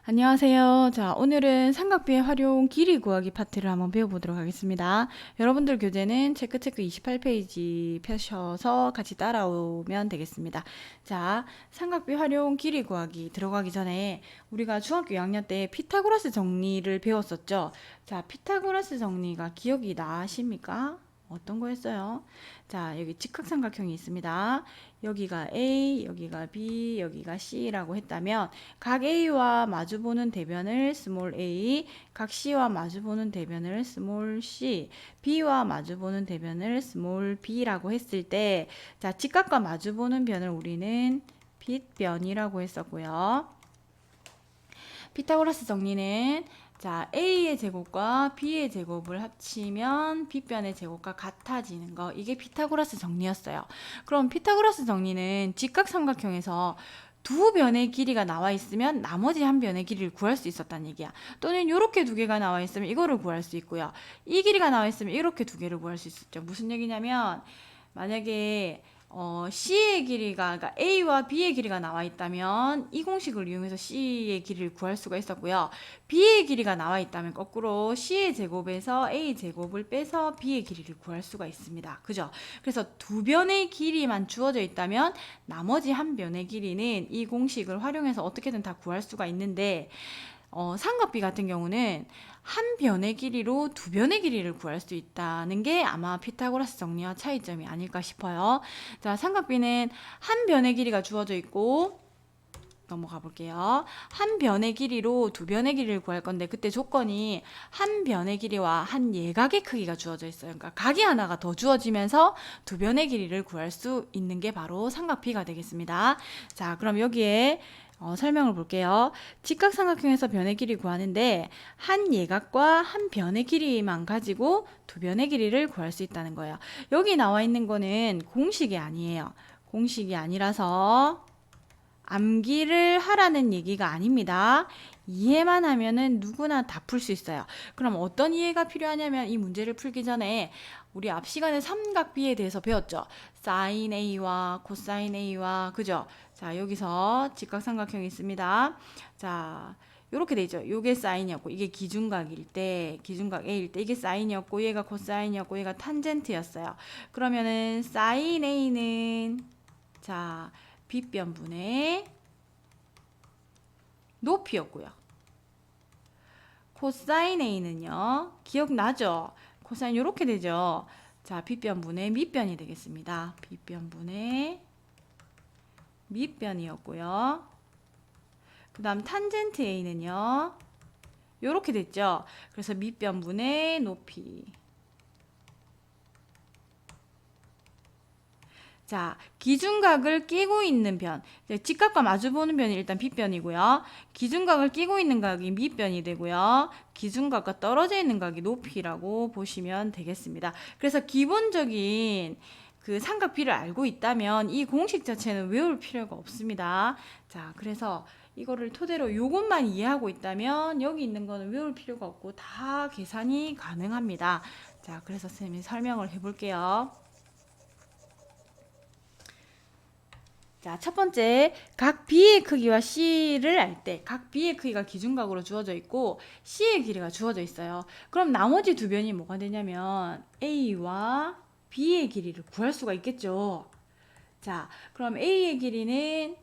안녕하세요. 자, 오늘은 삼각비의 활용 길이 구하기 파트를 한번 배워보도록 하겠습니다. 여러분들 교재는 체크체크 28페이지 펴셔서 같이 따라오면 되겠습니다. 자, 삼각비 활용 길이 구하기 들어가기 전에 우리가 중학교 2학년 때 피타고라스 정리를 배웠었죠. 자, 피타고라스 정리가 기억이 나십니까? 어떤 거였어요? 자, 여기 직각삼각형이 있습니다. 여기가 A, 여기가 B, 여기가 C라고 했다면 각 A와 마주보는 대변을 스몰 a, 각 C와 마주보는 대변을 스몰 c, B와 마주보는 대변을 스몰 b라고 했을 때, 자, 직각과 마주보는 변을 우리는 빗변이라고 했었고요. 피타고라스 정리는 자, A의 제곱과 B의 제곱을 합치면 B변의 제곱과 같아지는 거. 이게 피타고라스 정리였어요. 그럼 피타고라스 정리는 직각삼각형에서 두 변의 길이가 나와 있으면 나머지 한 변의 길이를 구할 수 있었다는 얘기야. 또는 이렇게 두 개가 나와 있으면 이거를 구할 수 있고요. 이 길이가 나와 있으면 이렇게 두 개를 구할 수 있었죠. 무슨 얘기냐면 만약에 C의 길이가, 그러니까 A와 B의 길이가 나와 있다면 이 공식을 이용해서 C의 길이를 구할 수가 있었고요. B의 길이가 나와 있다면 거꾸로 C의 제곱에서 A 제곱을 빼서 B의 길이를 구할 수가 있습니다. 그죠? 그래서 두 변의 길이만 주어져 있다면 나머지 한 변의 길이는 이 공식을 활용해서 어떻게든 다 구할 수가 있는데 삼각비 같은 경우는 한 변의 길이로 두 변의 길이를 구할 수 있다는 게 아마 피타고라스 정리와 차이점이 아닐까 싶어요. 자, 삼각비는 한 변의 길이가 주어져 있고 넘어가 볼게요. 한 변의 길이로 두 변의 길이를 구할 건데 그때 조건이 한 변의 길이와 한 예각의 크기가 주어져 있어요. 그러니까 각이 하나가 더 주어지면서 두 변의 길이를 구할 수 있는 게 바로 삼각비가 되겠습니다. 자, 그럼 여기에 설명을 볼게요. 직각삼각형에서 변의 길이 구하는데 한 예각과 한 변의 길이만 가지고 두 변의 길이를 구할 수 있다는 거예요. 여기 나와 있는 거는 공식이 아니에요. 공식이 아니라서 암기를 하라는 얘기가 아닙니다. 이해만 하면은 누구나 다 풀 수 있어요. 그럼 어떤 이해가 필요하냐면 이 문제를 풀기 전에 우리 앞 시간에 삼각비에 대해서 배웠죠. 사인 A와 코사인 A와 그죠? 자, 여기서 직각삼각형이 있습니다. 자, 이렇게 되죠. 요게 사인이었고 이게 기준각일 때, 기준각 A일 때 이게 사인이었고 얘가 코사인이었고 얘가 탄젠트였어요. 그러면은 사인 A는 자, 빗변분의 높이였고요. 코사인 A는요. 기억나죠? 코사인 이렇게 되죠. 자, 빗변분의 밑변이 되겠습니다. 빗변분의 밑변이었고요. 그 다음 탄젠트 A는요. 이렇게 됐죠. 그래서 밑변분의 높이. 자, 기준각을 끼고 있는 변. 직각과 마주보는 변이 일단 빗변이고요. 기준각을 끼고 있는 각이 밑변이 되고요. 기준각과 떨어져 있는 각이 높이라고 보시면 되겠습니다. 그래서 기본적인 그 삼각비를 알고 있다면 이 공식 자체는 외울 필요가 없습니다. 자, 그래서 이거를 토대로 요것만 이해하고 있다면 여기 있는 거는 외울 필요가 없고 다 계산이 가능합니다. 자, 그래서 선생님이 설명을 해볼게요. 자, 첫 번째, 각 B의 크기와 C를 알 때, 각 B의 크기가 기준각으로 주어져 있고, C의 길이가 주어져 있어요. 그럼 나머지 두 변이 뭐가 되냐면, A와 B의 길이를 구할 수가 있겠죠. 자, 그럼 A의 길이는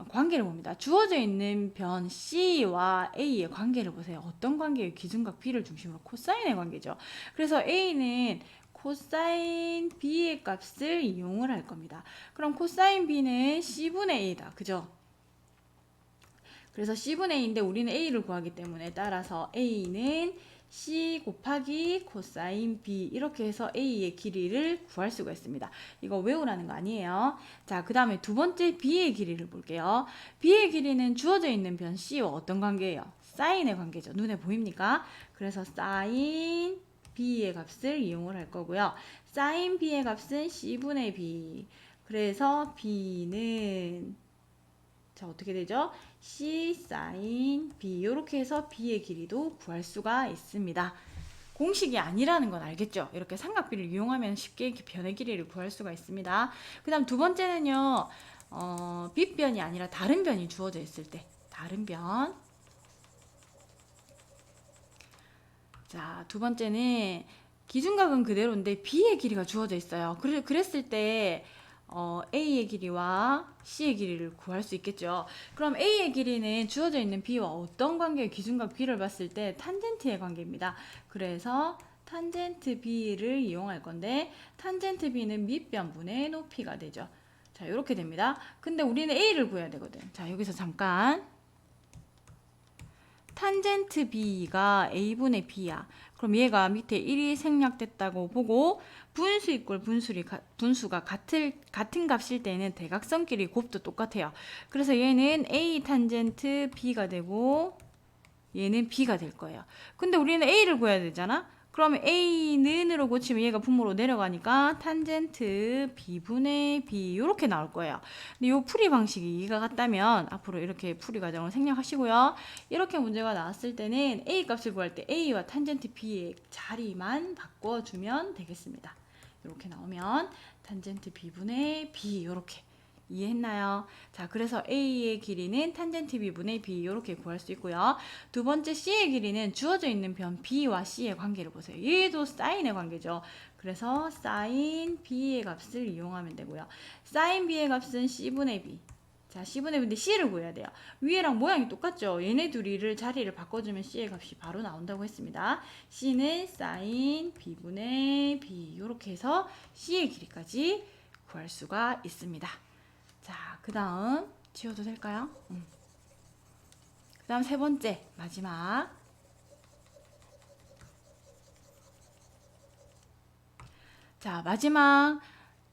관계를 봅니다. 주어져 있는 변 C와 A의 관계를 보세요. 어떤 관계예요? 기준각 B를 중심으로 코사인의 관계죠. 그래서 A는 코사인 B의 값을 이용을 할 겁니다. 그럼 코사인 B는 C분의 A다. 그죠? 그래서 C분의 A인데 우리는 A를 구하기 때문에 따라서 A는 C 곱하기 코사인 B 이렇게 해서 A의 길이를 구할 수가 있습니다. 이거 외우라는 거 아니에요. 자, 그 다음에 두 번째 B의 길이를 볼게요. B의 길이는 주어져 있는 변 C와 어떤 관계예요? 사인의 관계죠. 눈에 보입니까? 그래서 사인 B의 값을 이용을 할 거고요. 사인 B의 값은 C분의 B. 그래서 B는 자, 어떻게 되죠? C 사인 B 이렇게 해서 B의 길이도 구할 수가 있습니다. 공식이 아니라는 건 알겠죠? 이렇게 삼각비를 이용하면 쉽게 변의 길이를 구할 수가 있습니다. 그 다음 두 번째는요. 빗변이 아니라 다른 변이 주어져 있을 때 다른 변 자, 두 번째는 기준각은 그대로인데 B의 길이가 주어져 있어요. 그랬을 때 A의 길이와 C의 길이를 구할 수 있겠죠. 그럼 A의 길이는 주어져 있는 B와 어떤 관계의 기준각 B를 봤을 때 탄젠트의 관계입니다. 그래서 탄젠트 B를 이용할 건데 탄젠트 B는 밑변분의 높이가 되죠. 자, 이렇게 됩니다. 근데 우리는 A를 구해야 되거든. 자, 여기서 잠깐 탄젠트 B가 A분의 B야. 그럼 얘가 밑에 1이 생략됐다고 보고 분수 이꼴 분수가 같은 값일 때는 대각선끼리 곱도 똑같아요. 그래서 얘는 A 탄젠트 B가 되고 얘는 B가 될 거예요. 근데 우리는 A를 구해야 되잖아. 그러면 A는으로 고치면 얘가 분모로 내려가니까 탄젠트 B분의 B 이렇게 나올 거예요. 근데 이 풀이 방식이 이해가 갔다면 앞으로 이렇게 풀이 과정을 생략하시고요. 이렇게 문제가 나왔을 때는 A 값을 구할 때 A와 탄젠트 B의 자리만 바꿔주면 되겠습니다. 이렇게 나오면 탄젠트 B분의 B 이렇게 이해했나요? 자, 그래서 A의 길이는 탄젠트 B분의 B 이렇게 구할 수 있고요. 두 번째 C의 길이는 주어져 있는 변 B와 C의 관계를 보세요. 얘도 사인의 관계죠. 그래서 사인 B의 값을 이용하면 되고요. 사인 B의 값은 C분의 B. 자, C분의 B인데 C를 구해야 돼요. 위에랑 모양이 똑같죠? 얘네 둘이를 자리를 바꿔주면 C의 값이 바로 나온다고 했습니다. C는 사인 B분의 B 이렇게 해서 C의 길이까지 구할 수가 있습니다. 자, 그 다음 지워도 될까요? 그 다음 세 번째 마지막. 자, 마지막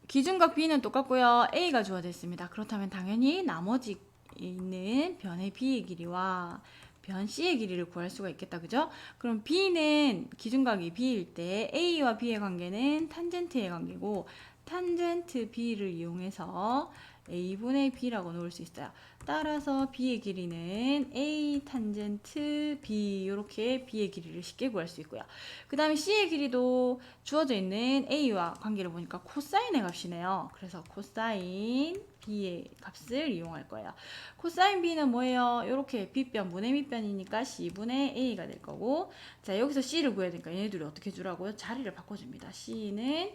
기준각 B는 똑같고요. A가 주어져 있습니다. 그렇다면 당연히 나머지 있는 변의 B의 길이와 변 C의 길이를 구할 수가 있겠다. 그죠? 그럼 B는 기준각이 B일 때 A와 B의 관계는 탄젠트의 관계고 탄젠트 B를 이용해서 A분의 B라고 놓을 수 있어요. 따라서 B의 길이는 A 탄젠트 B 이렇게 B의 길이를 쉽게 구할 수 있고요. 그 다음에 C의 길이도 주어져 있는 A와 관계를 보니까 코사인의 값이네요. 그래서 코사인 B의 값을 이용할 거예요. 코사인 B는 뭐예요? 이렇게 B변 분의 밑변이니까 C분의 A가 될 거고, 자, 여기서 C를 구해야 되니까 얘네들이 어떻게 주라고요? 자리를 바꿔줍니다. C는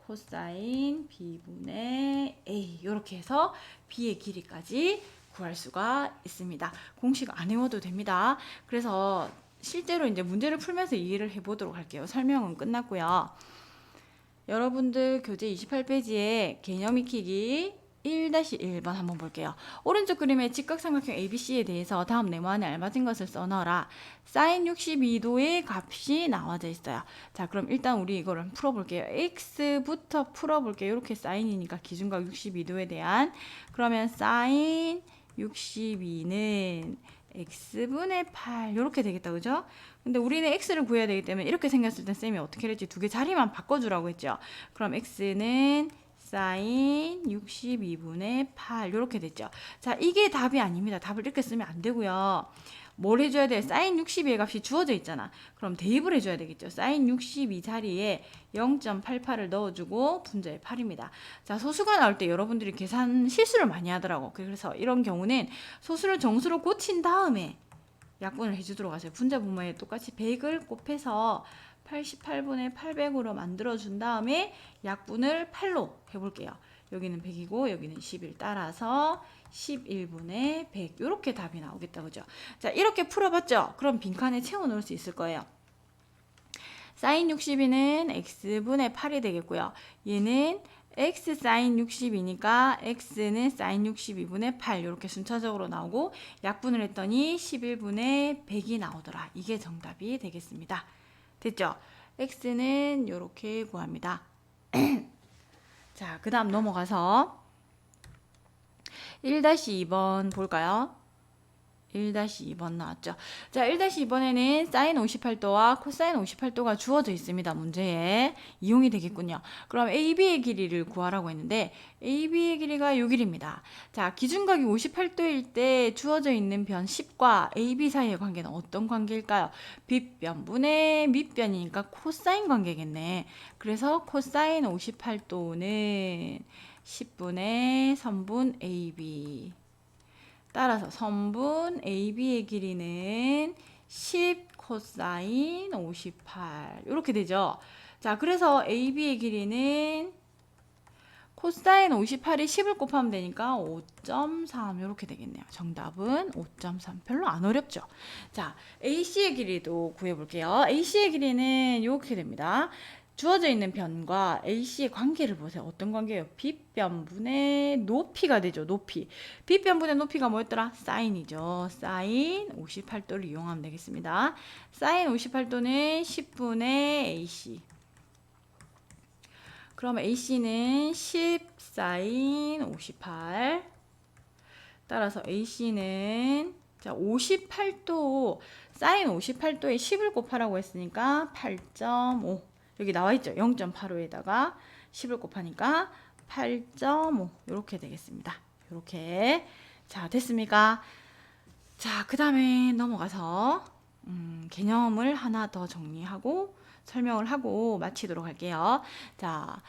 코사인 B분의 A 이렇게 해서 B의 길이까지 구할 수가 있습니다. 공식 안 외워도 됩니다. 그래서 실제로 이제 문제를 풀면서 이해를 해보도록 할게요. 설명은 끝났고요. 여러분들 교재 28페이지에 개념 익히기 1-1번 한번 볼게요. 오른쪽 그림의 직각삼각형 ABC에 대해서 다음 네모안에 알맞은 것을 써넣어라. 사인 62도의 값이 나와져 있어요. 자, 그럼 일단 우리 이거를 풀어볼게요. x부터 풀어볼게요. 이렇게 사인이니까 기준각 62도에 대한. 그러면 사인 62는 x분의 8 이렇게 되겠다. 그죠? 근데 우리는 x를 구해야 되기 때문에 이렇게 생겼을 때 쌤이 어떻게 했지? 두 개 자리만 바꿔주라고 했죠. 그럼 x는 사인 62분의 8 이렇게 됐죠. 자, 이게 답이 아닙니다. 답을 이렇게 쓰면 안 되고요. 뭘 해줘야 돼? 사인 62의 값이 주어져 있잖아. 그럼 대입을 해줘야 되겠죠. 사인 62 자리에 0.88을 넣어주고 분자의 8입니다. 자, 소수가 나올 때 여러분들이 계산 실수를 많이 하더라고. 그래서 이런 경우는 소수를 정수로 고친 다음에 약분을 해주도록 하세요. 분자 분모에 똑같이 100을 곱해서 88분의 800으로 만들어준 다음에 약분을 8로 해볼게요. 여기는 100이고 여기는 11 따라서 11분의 100 이렇게 답이 나오겠다. 그죠? 자, 이렇게 풀어봤죠? 그럼 빈칸에 채워넣을 수 있을 거예요. 사인 62는 x분의 8이 되겠고요. 얘는 x 사인 62니까 x는 사인 62분의 8 이렇게 순차적으로 나오고 약분을 했더니 11분의 100이 나오더라. 이게 정답이 되겠습니다. 됐죠? x는 이렇게 구합니다. 자, 그 다음 넘어가서 1-2번 볼까요? 1-2번 나왔죠. 자, 1-2번에는 사인 58도와 코사인 58도가 주어져 있습니다. 문제에 이용이 되겠군요. 그럼 AB의 길이를 구하라고 했는데 AB의 길이가 이 길입니다. 자, 기준각이 58도일 때 주어져 있는 변 10과 AB 사이의 관계는 어떤 관계일까요? 빗변분의 밑변이니까 코사인 관계겠네. 그래서 코사인 58도는 10분의 선분 AB 따라서 선분 AB의 길이는 10 코사인 58 이렇게 되죠. 자, 그래서 AB의 길이는 코사인 58이 10을 곱하면 되니까 5.3 이렇게 되겠네요. 정답은 5.3. 별로 안 어렵죠. 자, AC의 길이도 구해볼게요. AC의 길이는 이렇게 됩니다. 주어져 있는 변과 AC의 관계를 보세요. 어떤 관계예요? 빗변분의 높이가 되죠. 높이. 빗변분의 높이가 뭐였더라? 사인이죠. 사인 58도를 이용하면 되겠습니다. 사인 58도는 10분의 AC. 그럼 AC는 10 사인 58. 따라서 AC는 자 58도 사인 58도에 10을 곱하라고 했으니까 8.5 여기 나와있죠. 0.85에다가 10을 곱하니까 8.5 이렇게 되겠습니다. 이렇게 자 됐습니까? 자 그 다음에 넘어가서 개념을 하나 더 정리하고 설명을 하고 마치도록 할게요. 자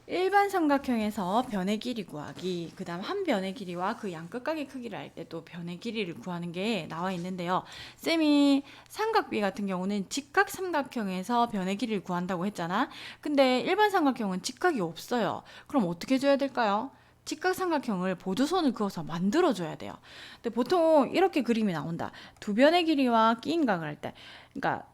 일반 삼각형에서 변의 길이 구하기, 그 다음 한 변의 길이와 그 양끝각의 크기를 알 때 또 변의 길이를 구하는 게 나와 있는데요. 쌤이 삼각비 같은 경우는 직각 삼각형에서 변의 길이를 구한다고 했잖아. 근데 일반 삼각형은 직각이 없어요. 그럼 어떻게 줘야 될까요? 직각 삼각형을 보조선을 그어서 만들어줘야 돼요. 근데 보통 이렇게 그림이 나온다. 두 변의 길이와 끼인 각을 할 때, 그러니까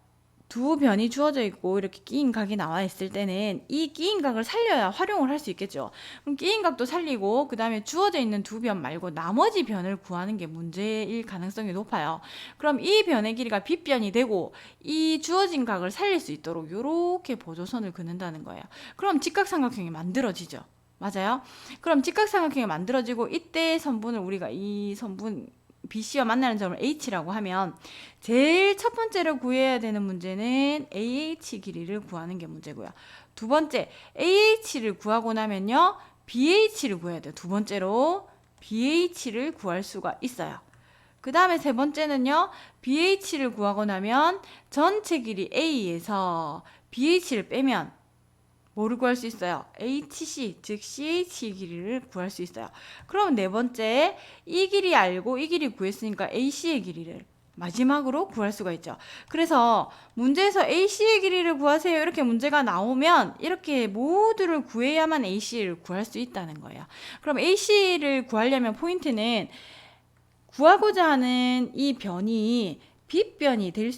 두 변이 주어져 있고 이렇게 끼인 각이 나와 있을 때는 이 끼인 각을 살려야 활용을 할 수 있겠죠. 그럼 끼인 각도 살리고 그 다음에 주어져 있는 두 변 말고 나머지 변을 구하는 게 문제일 가능성이 높아요. 그럼 이 변의 길이가 빗변이 되고 이 주어진 각을 살릴 수 있도록 이렇게 보조선을 그는다는 거예요. 그럼 직각삼각형이 만들어지죠. 맞아요? 그럼 직각삼각형이 만들어지고 이때 선분을 우리가 이 선분 BC와 만나는 점을 H라고 하면 제일 첫 번째로 구해야 되는 문제는 AH 길이를 구하는 게 문제고요. 두 번째 AH를 구하고 나면요 BH를 구해야 돼요. 두 번째로 BH를 구할 수가 있어요. 그 다음에 세 번째는요 BH를 구하고 나면 전체 길이 A에서 BH를 빼면 뭐를 구할 수 있어요? HC, 즉 CH 길이를 구할 수 있어요. 그럼 네 번째, 이 길이 알고 이 길이 구했으니까 AC의 길이를 마지막으로 구할 수가 있죠. 그래서 문제에서 AC의 길이를 구하세요. 이렇게 문제가 나오면 이렇게 모두를 구해야만 AC를 구할 수 있다는 거예요. 그럼 AC를 구하려면 포인트는 구하고자 하는 이 변이 빗변이 될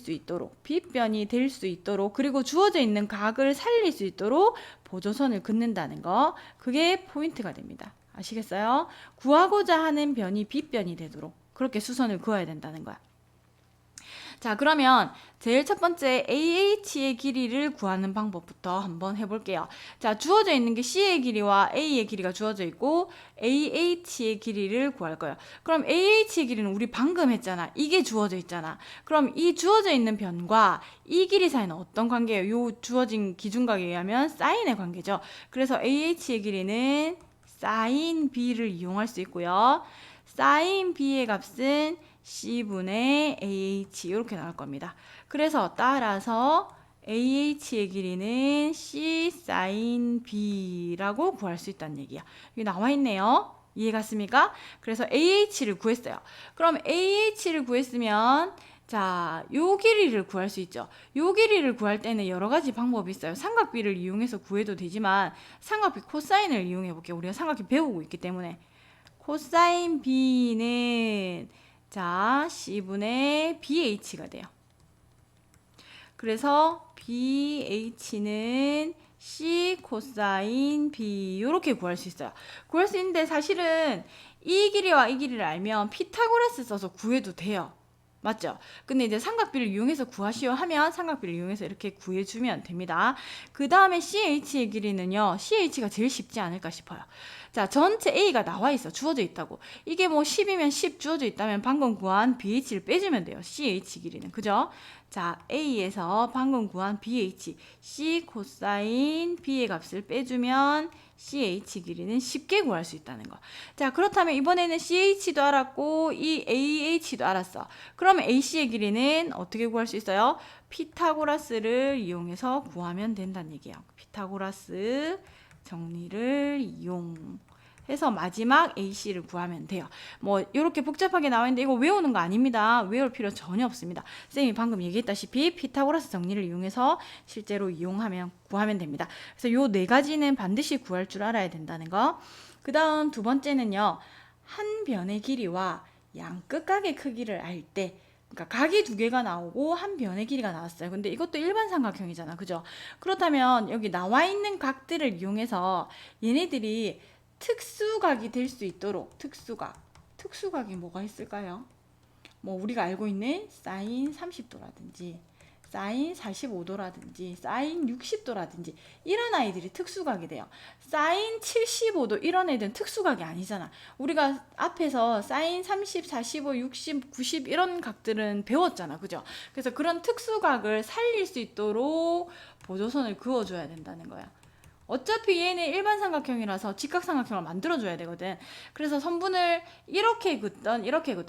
수 있도록 그리고 주어져 있는 각을 살릴 수 있도록 보조선을 긋는다는 거 그게 포인트가 됩니다. 아시겠어요? 구하고자 하는 변이 빗변이 되도록 그렇게 수선을 그어야 된다는 거야. 자 그러면 제일 첫 번째 AH의 길이를 구하는 방법부터 한번 해볼게요. 자 주어져 있는 게 C의 길이와 A의 길이가 주어져 있고 AH의 길이를 구할 거예요. 그럼 AH의 길이는 우리 방금 했잖아. 이게 주어져 있잖아. 그럼 이 주어져 있는 변과 이 길이 사이는 어떤 관계예요? 요 주어진 기준각에 의하면 사인의 관계죠. 그래서 AH의 길이는 사인 B를 이용할 수 있고요. 사인 B의 값은 C분의 AH 이렇게 나올 겁니다. 그래서 따라서 AH의 길이는 C sin B라고 구할 수 있다는 얘기야. 여기 나와 있네요. 이해 갔습니까? 그래서 AH를 구했어요. 그럼 AH를 구했으면 자, 요 길이를 구할 수 있죠. 요 길이를 구할 때는 여러 가지 방법이 있어요. 삼각비를 이용해서 구해도 되지만 삼각비 코사인을 이용해 볼게요. 우리가 삼각비 배우고 있기 때문에 코사인 B는 자, C분의 BH가 돼요. 그래서 BH는 C 코사인 B 이렇게 구할 수 있어요. 구할 수 있는데 사실은 이 길이와 이 길이를 알면 피타고라스 써서 구해도 돼요. 맞죠? 근데 이제 삼각비를 이용해서 구하시오 하면 삼각비를 이용해서 이렇게 구해주면 됩니다. 그 다음에 CH의 길이는요. CH가 제일 쉽지 않을까 싶어요. 자, 전체 A가 나와 있어. 주어져 있다고. 이게 뭐 10이면 10 주어져 있다면 방금 구한 BH를 빼주면 돼요. CH 길이는. 그죠? 자, A에서 방금 구한 BH, C 코사인 B의 값을 빼주면 CH 길이는 쉽게 구할 수 있다는 거. 자, 그렇다면 이번에는 CH도 알았고 이 AH도 알았어. 그러면 AC의 길이는 어떻게 구할 수 있어요? 피타고라스를 이용해서 구하면 된다는 얘기예요. 피타고라스 정리를 이용해서 해서 마지막 AC를 구하면 돼요. 뭐 이렇게 복잡하게 나와 있는데 이거 외우는 거 아닙니다. 외울 필요 전혀 없습니다. 쌤이 방금 얘기했다시피 피타고라스 정리를 이용해서 실제로 이용하면 구하면 됩니다. 그래서 요 네 가지는 반드시 구할 줄 알아야 된다는 거. 그 다음 두 번째는요. 한 변의 길이와 양 끝각의 크기를 알 때, 그러니까 각이 두 개가 나오고 한 변의 길이가 나왔어요. 근데 이것도 일반 삼각형이잖아. 그죠? 그렇다면 여기 나와 있는 각들을 이용해서 얘네들이 특수각이 될 수 있도록 특수각이 뭐가 있을까요? 뭐 우리가 알고 있는 사인 30도라든지 사인 45도라든지 사인 60도라든지 이런 아이들이 특수각이 돼요. 사인 75도 이런 애들은 특수각이 아니잖아. 우리가 앞에서 사인 30, 45, 60, 90 이런 각들은 배웠잖아. 그죠? 그래서 그런 특수각을 살릴 수 있도록 보조선을 그어줘야 된다는 거야. 어차피 얘는 일반 삼각형이라서 직각삼각형을 만들어줘야 되거든. 그래서 선분을 이렇게 긋던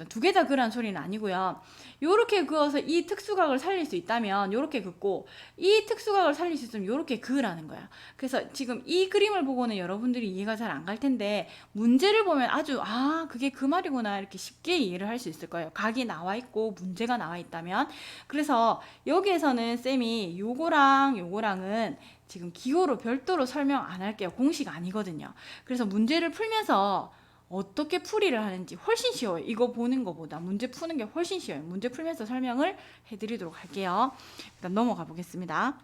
두 개 다 그란 소리는 아니고요. 요렇게 그어서 이 특수각을 살릴 수 있다면 요렇게 긋고, 이 특수각을 살릴 수 있으면 요렇게 그으라는 거야. 그래서 지금 이 그림을 보고는 여러분들이 이해가 잘 안 갈 텐데, 문제를 보면 아주 그게 그 말이구나 이렇게 쉽게 이해를 할 수 있을 거예요. 각이 나와 있고 문제가 나와 있다면. 그래서 여기에서는 쌤이 요거랑은 지금 기호로 별도로 설명 안 할게요. 공식 아니거든요. 그래서 문제를 풀면서 어떻게 풀이를 하는지 훨씬 쉬워요. 이거 보는 것보다 문제 푸는 게 훨씬 쉬워요. 문제 풀면서 설명을 해드리도록 할게요. 일단 넘어가 보겠습니다.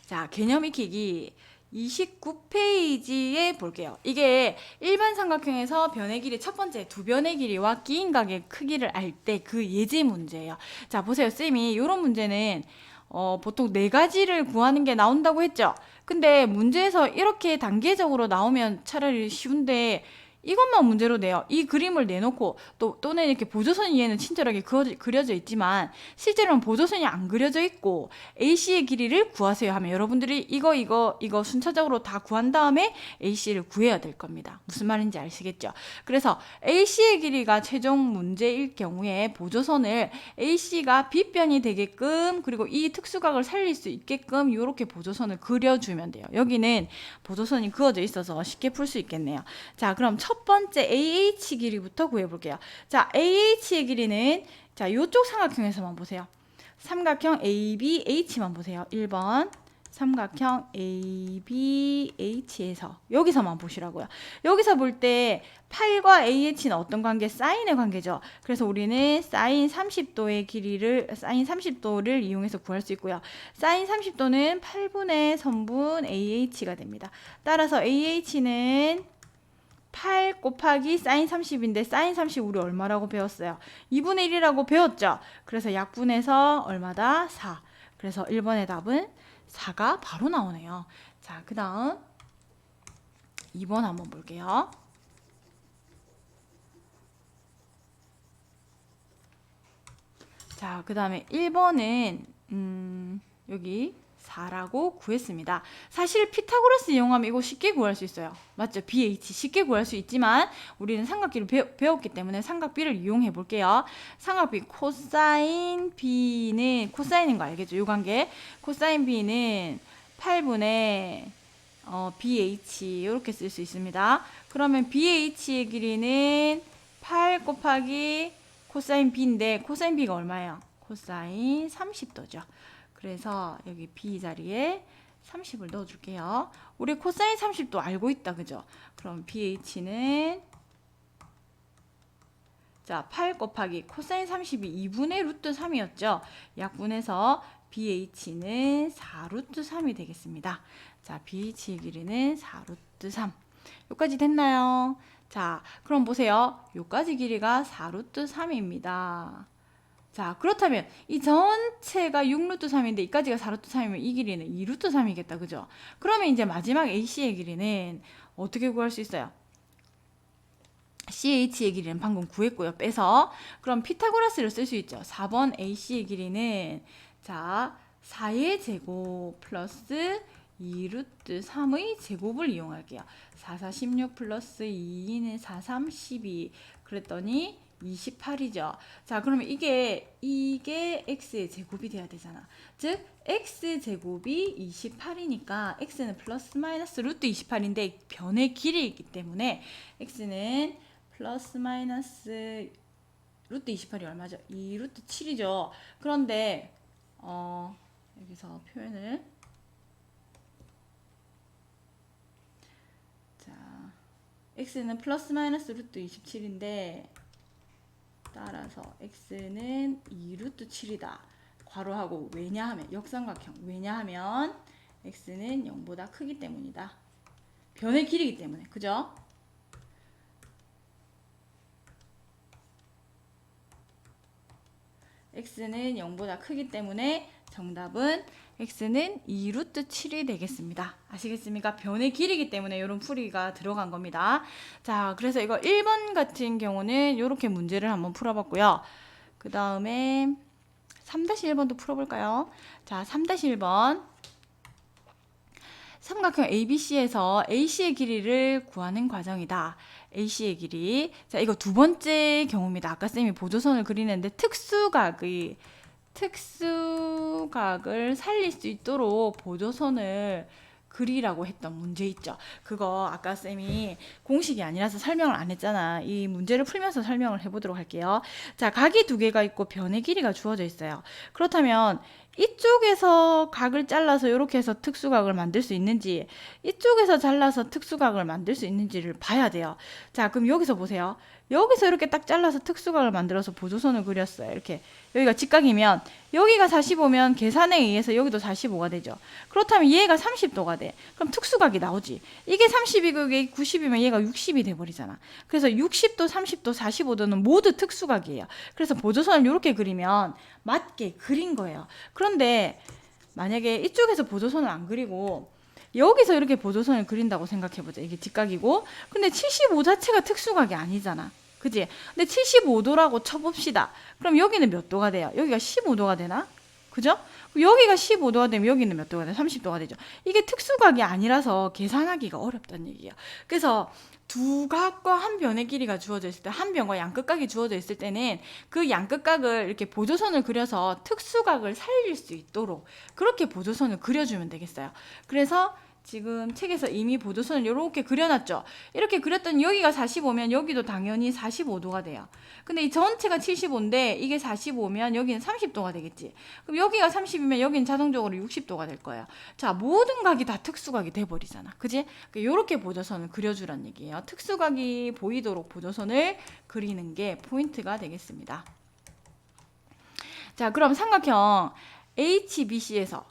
자, 개념 익히기 29페이지에 볼게요. 이게 일반 삼각형에서 변의 길이 첫 번째 두 변의 길이와 끼인각의 크기를 알 때 그 예제 문제예요. 자, 보세요. 쌤이 이런 문제는 보통 네 가지를 구하는 게 나온다고 했죠. 근데 문제에서 이렇게 단계적으로 나오면 차라리 쉬운데 이것만 문제로 내요. 이 그림을 내놓고 또는 이렇게 보조선 위에는 친절하게 그려져 있지만 실제로는 보조선이 안 그려져 있고 AC의 길이를 구하세요 하면 여러분들이 이거 순차적으로 다 구한 다음에 AC를 구해야 될 겁니다. 무슨 말인지 아시겠죠? 그래서 AC의 길이가 최종 문제일 경우에 보조선을 AC가 빗변이 되게끔, 그리고 이 특수각을 살릴 수 있게끔 이렇게 보조선을 그려주면 돼요. 여기는 보조선이 그어져 있어서 쉽게 풀 수 있겠네요. 자, 그럼 첫 번째 AH 길이부터 구해볼게요. 자, AH의 길이는 자, 이쪽 삼각형에서만 보세요. 삼각형 ABH만 보세요. 1번 삼각형 ABH에서 여기서만 보시라고요. 여기서 볼 때 8과 AH는 어떤 관계? 사인의 관계죠. 그래서 우리는 사인 30도를 이용해서 구할 수 있고요. 사인 30도는 8분의 선분 AH가 됩니다. 따라서 AH는 8 곱하기 사인 30인데 사인 30 우리 얼마라고 배웠어요? 2분의 1이라고 배웠죠? 그래서 약분해서 얼마다? 4. 그래서 1번의 답은 4가 바로 나오네요. 자, 그 다음 2번 한번 볼게요. 자, 그 다음에 1번은 여기 4라고 구했습니다. 사실 피타고라스 이용하면 이거 쉽게 구할 수 있어요. 맞죠? BH 쉽게 구할 수 있지만 우리는 삼각비를 배웠기 때문에 삼각비를 이용해 볼게요. 삼각비 코사인 B는 코사인인 거 알겠죠? 이 관계. 코사인 B는 8분의 BH 이렇게 쓸 수 있습니다. 그러면 BH의 길이는 8 곱하기 코사인 B인데 코사인 B가 얼마예요? 코사인 30도죠. 그래서 여기 B 자리에 30을 넣어줄게요. 우리 코사인 30도 알고 있다. 그죠? 그럼 BH는 자, 8 곱하기 코사인 30이 2분의 루트 3이었죠. 약분해서 BH는 4 루트 3이 되겠습니다. 자, BH의 길이는 4 루트 3. 여기까지 됐나요? 자, 그럼 보세요. 여기까지 길이가 4 루트 3입니다. 자, 그렇다면 이 전체가 6루트 3인데 이까지가 4루트 3이면 이 길이는 2루트 3이겠다. 그죠? 그러면 이제 마지막 AC의 길이는 어떻게 구할 수 있어요? CH의 길이는 방금 구했고요. 빼서. 그럼 피타고라스를 쓸 수 있죠. 4번 AC의 길이는 자, 4의 제곱 플러스 2루트 3의 제곱을 이용할게요. 4, 4, 16 플러스 2는 4, 3, 12. 그랬더니 28이죠. 자, 그러면 이게 x의 제곱이 돼야 되잖아. 즉 x제곱이 28이니까 x는 플러스 마이너스 루트 28인데 변의 길이이기 때문에 x는 플러스 마이너스 루트 28이 얼마죠? 2 루트 7이죠. 그런데 여기서 표현을 자, x는 플러스 마이너스 루트 27인데 따라서 x는 2 루트 7이다. 괄호하고 왜냐하면 역삼각형 왜냐하면 x는 0보다 크기 때문이다. 변의 길이기 때문에 그죠? x는 0보다 크기 때문에 정답은 x는 2 루트 7이 되겠습니다. 아시겠습니까? 변의 길이기 때문에 이런 풀이가 들어간 겁니다. 자, 그래서 이거 1번 같은 경우는 이렇게 문제를 한번 풀어봤고요. 그 다음에 3-1번도 풀어볼까요? 자, 3-1번 삼각형 ABC에서 AC의 길이를 구하는 과정이다. AC의 길이. 자, 이거 두 번째 경우입니다. 아까 쌤이 보조선을 그리는데 특수각을 살릴 수 있도록 보조선을 그리라고 했던 문제 있죠. 그거 아까 쌤이 공식이 아니라서 설명을 안 했잖아. 이 문제를 풀면서 설명을 해보도록 할게요. 자, 각이 두 개가 있고 변의 길이가 주어져 있어요. 그렇다면 이쪽에서 각을 잘라서 이렇게 해서 특수각을 만들 수 있는지 이쪽에서 잘라서 특수각을 만들 수 있는지를 봐야 돼요. 자, 그럼 여기서 보세요. 여기서 이렇게 딱 잘라서 특수각을 만들어서 보조선을 그렸어요. 이렇게 여기가 직각이면 여기가 45면 계산에 의해서 여기도 45가 되죠. 그렇다면 얘가 30도가 돼. 그럼 특수각이 나오지. 이게 30이고 이게 90이면 얘가 60이 돼버리잖아. 그래서 60도, 30도, 45도는 모두 특수각이에요. 그래서 보조선을 이렇게 그리면 맞게 그린 거예요. 그런데 만약에 이쪽에서 보조선을 안 그리고 여기서 이렇게 보조선을 그린다고 생각해보자. 이게 직각이고 근데 75 자체가 특수각이 아니잖아. 그지? 근데 75도라고 쳐봅시다. 그럼 여기는 몇 도가 돼요? 여기가 15도가 되나? 그죠? 여기가 15도가 되면 여기는 몇 도가 돼요? 30도가 되죠. 이게 특수각이 아니라서 계산하기가 어렵다는 얘기예요. 그래서 두 각과 한 변의 길이가 주어져 있을 때, 한 변과 양끝각이 주어져 있을 때는 그 양끝각을 이렇게 보조선을 그려서 특수각을 살릴 수 있도록 그렇게 보조선을 그려주면 되겠어요. 그래서 지금 책에서 이미 보조선을 이렇게 그려놨죠. 이렇게 그렸더니 여기가 45면 여기도 당연히 45도가 돼요. 근데 이 전체가 75인데 이게 45면 여기는 30도가 되겠지. 그럼 여기가 30이면 여기는 자동적으로 60도가 될 거예요. 자, 모든 각이 다 특수각이 돼버리잖아. 그지? 이렇게 보조선을 그려주란 얘기예요. 특수각이 보이도록 보조선을 그리는 게 포인트가 되겠습니다. 자, 그럼 삼각형 HBC에서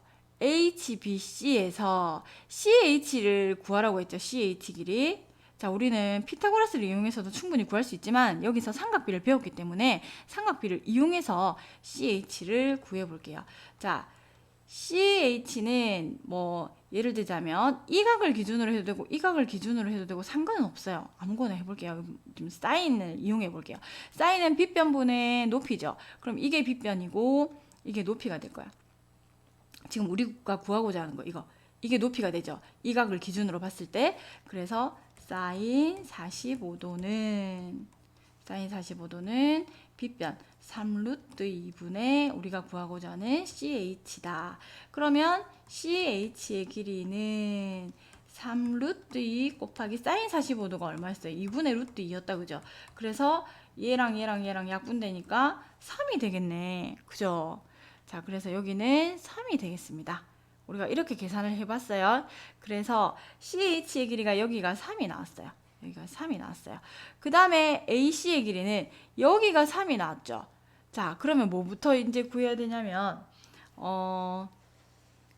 CH를 구하라고 했죠. CH 길이. 자, 우리는 피타고라스를 이용해서도 충분히 구할 수 있지만 여기서 삼각비를 배웠기 때문에 삼각비를 이용해서 CH를 구해 볼게요. 자, CH는 뭐 예를 들자면 이 각을 기준으로 해도 되고 이 각을 기준으로 해도 되고 상관은 없어요. 아무거나 해볼게요. 좀 사인을 이용해 볼게요. 사인은 빗변분의 높이죠. 그럼 이게 빗변이고 이게 높이가 될 거야. 지금 우리가 구하고자 하는 거 이게 높이가 되죠. 이 각을 기준으로 봤을 때. 그래서 사인 45도는 빗변 3루트 2분의 우리가 구하고자 하는 CH다. 그러면 CH의 길이는 3루트 2 곱하기 사인 45도가 얼마였어요? 2분의 루트 2였다. 그죠? 그래서 얘랑 약분되니까 3이 되겠네. 그죠? 자, 그래서 여기는 3이 되겠습니다. 우리가 이렇게 계산을 해봤어요. 그래서 CH의 길이가 여기가 3이 나왔어요. 여기가 3이 나왔어요. 그 다음에 AC의 길이는 여기가 3이 나왔죠. 자, 그러면 뭐부터 이제 구해야 되냐면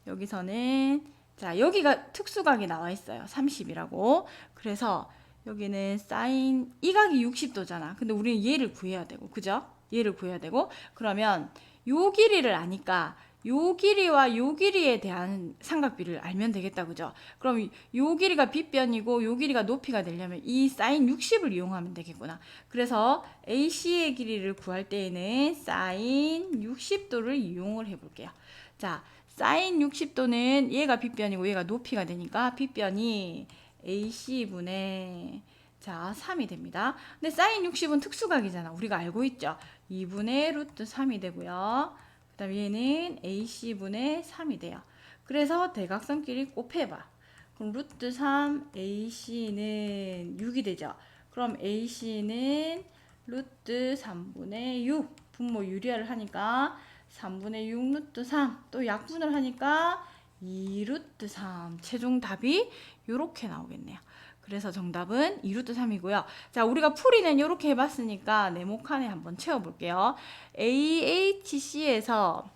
여기서는 자, 여기가 특수각이 나와 있어요. 30이라고. 그래서 여기는 사인 이 각이 60도잖아. 근데 우리는 얘를 구해야 되고, 그죠? 얘를 구해야 되고, 그러면 요 길이를 아니까 요 길이와 요 길이에 대한 삼각비를 알면 되겠다. 그죠? 그럼 요 길이가 빗변이고 요 길이가 높이가 되려면 이 사인 60을 이용하면 되겠구나. 그래서 AC의 길이를 구할 때에는 사인 60도를 이용을 해볼게요. 자, 사인 60도는 얘가 빗변이고 얘가 높이가 되니까 빗변이 AC분의 자, 3이 됩니다. 근데 사인 60은 특수각이잖아. 우리가 알고 있죠. 2분의 루트 3이 되고요. 그 다음 얘는 AC분의 3이 돼요. 그래서 대각선끼리 곱해봐. 그럼 루트 3 AC는 6이 되죠. 그럼 AC는 루트 3분의 6. 분모 유리화를 하니까 3분의 6 루트 3. 또 약분을 하니까 2 루트 3. 최종 답이 이렇게 나오겠네요. 그래서 정답은 2루트 3이고요. 자, 우리가 풀이는 이렇게 해봤으니까 네모칸에 한번 채워볼게요. AHC에서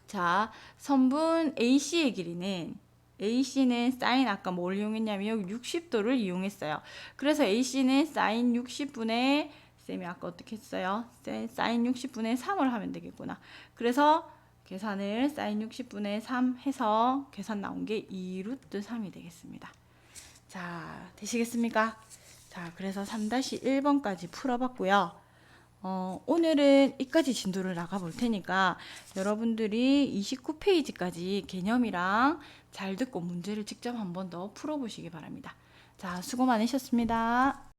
자, 선분 AC의 길이는 AC는 사인 아까 뭘 이용했냐면 여기 60도를 이용했어요. 그래서 AC는 사인 60분의 쌤이 아까 어떻게 했어요? 사인 60분의 3을 하면 되겠구나. 그래서 계산을 사인 60분의 3 해서 계산 나온 게 2루트 3이 되겠습니다. 자, 되시겠습니까? 자, 그래서 3-1번까지 풀어봤고요. 오늘은 이까지 진도를 나가볼 테니까 여러분들이 29페이지까지 개념이랑 잘 듣고 문제를 직접 한 번 더 풀어보시기 바랍니다. 자, 수고 많으셨습니다.